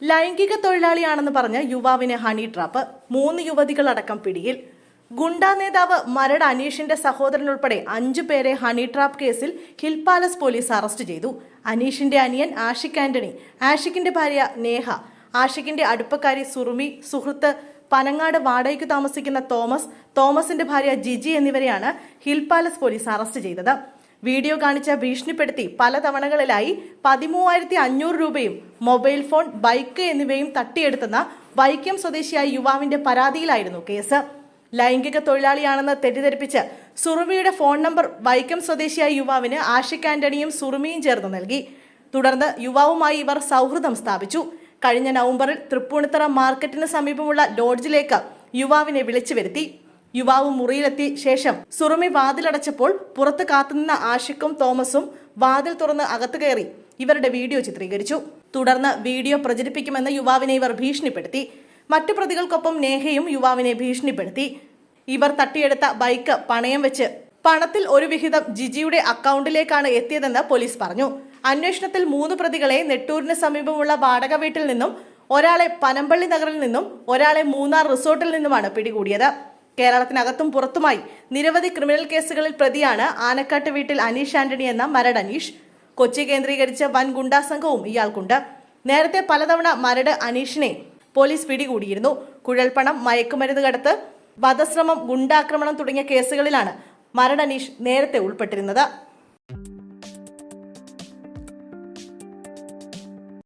ലൈംഗിക തൊഴിലാളിയാണെന്ന് പറഞ്ഞ് യുവാവിന് ഹണി ട്രാപ്പ്. 3 യുവതികളടക്കം പിടിയിൽ. ഗുണ്ടാ നേതാവ് മരട് അനീഷിന്റെ സഹോദരൻ ഉൾപ്പെടെ 5 പേരെ ഹണി ട്രാപ്പ് കേസിൽ ഹിൽ പാലസ് പോലീസ് അറസ്റ്റ് ചെയ്തു. അനീഷിന്റെ അനിയൻ ആഷിഖ് ആന്റണി, ആഷിഖിന്റെ ഭാര്യ നേഹ, ആഷിഖിന്റെ അടുപ്പക്കാരി സുറുമി, സുഹൃത്ത് പനങ്ങാട് വാടകയ്ക്ക് താമസിക്കുന്ന തോമസിന്റെ ഭാര്യ ജിജി എന്നിവരെയാണ് ഹിൽ പാലസ് പോലീസ് അറസ്റ്റ് ചെയ്തത്. വീഡിയോ കാണിച്ച ഭീഷണിപ്പെടുത്തി പല തവണകളിലായി 13,500 രൂപയും മൊബൈൽ ഫോൺ, ബൈക്ക് എന്നിവയും തട്ടിയെടുത്തെന്ന വൈക്കം സ്വദേശിയായ യുവാവിന്റെ പരാതിയിലായിരുന്നു കേസ്. ലൈംഗിക തൊഴിലാളിയാണെന്ന് തെറ്റിദ്ധരിപ്പിച്ച് സുറുമിയുടെ ഫോൺ നമ്പർ വൈക്കം സ്വദേശിയായ യുവാവിന് ആഷിഖ് ആന്റണിയും സുറുമിയും ചേർന്ന് നൽകി. തുടർന്ന് യുവാവുമായി ഇവർ സൗഹൃദം സ്ഥാപിച്ചു. കഴിഞ്ഞ നവംബറിൽ തൃപ്പൂണിത്തറ മാർക്കറ്റിന് സമീപമുള്ള ലോഡ്ജിലേക്ക് യുവാവിനെ വിളിച്ചു വരുത്തി. യുവാവ് മുറിയിലെത്തിയ ശേഷം സുറുമി വാതിലടച്ചപ്പോൾ പുറത്ത് കാത്തുനിന്ന ആഷിഖും തോമസും വാതിൽ തുറന്ന് അകത്ത് കയറി ഇവരുടെ വീഡിയോ ചിത്രീകരിച്ചു. തുടർന്ന് വീഡിയോ പ്രചരിപ്പിക്കുമെന്ന് യുവാവിനെ ഇവർ ഭീഷണിപ്പെടുത്തി. മറ്റു പ്രതികൾക്കൊപ്പം നേഹയും യുവാവിനെ ഭീഷണിപ്പെടുത്തി. ഇവർ തട്ടിയെടുത്ത ബൈക്ക് പണയം വെച്ച് പണത്തിൽ ഒരു വിഹിതം ജിജിയുടെ അക്കൗണ്ടിലേക്കാണ് എത്തിയതെന്ന് പോലീസ് പറഞ്ഞു. അന്വേഷണത്തിൽ 3 പ്രതികളെ നെട്ടൂരിന് സമീപമുള്ള വാടക വീട്ടിൽ നിന്നും, ഒരാളെ പനമ്പള്ളി നഗറിൽ നിന്നും, ഒരാളെ മൂന്നാർ റിസോർട്ടിൽ നിന്നുമാണ് പിടികൂടിയത്. കേരളത്തിനകത്തും പുറത്തുമായി നിരവധി ക്രിമിനൽ കേസുകളിൽ പ്രതിയാണ് ആനക്കാട്ട് വീട്ടിൽ അനീഷ് ആന്റണി എന്ന മരട് അനീഷ്. കൊച്ചി കേന്ദ്രീകരിച്ച് വൻ ഗുണ്ടാ സംഘവും ഇയാൾക്കുണ്ട്. നേരത്തെ പലതവണ മരട് അനീഷിനെ പോലീസ് പിടികൂടിയിരുന്നു. കുഴൽപ്പണം, മയക്കുമരുന്ന് കടത്ത്, വധശ്രമം, ഗുണ്ടാക്രമണം തുടങ്ങിയ കേസുകളിലാണ് മരട് അനീഷ് നേരത്തെ ഉൾപ്പെട്ടിരുന്നത്.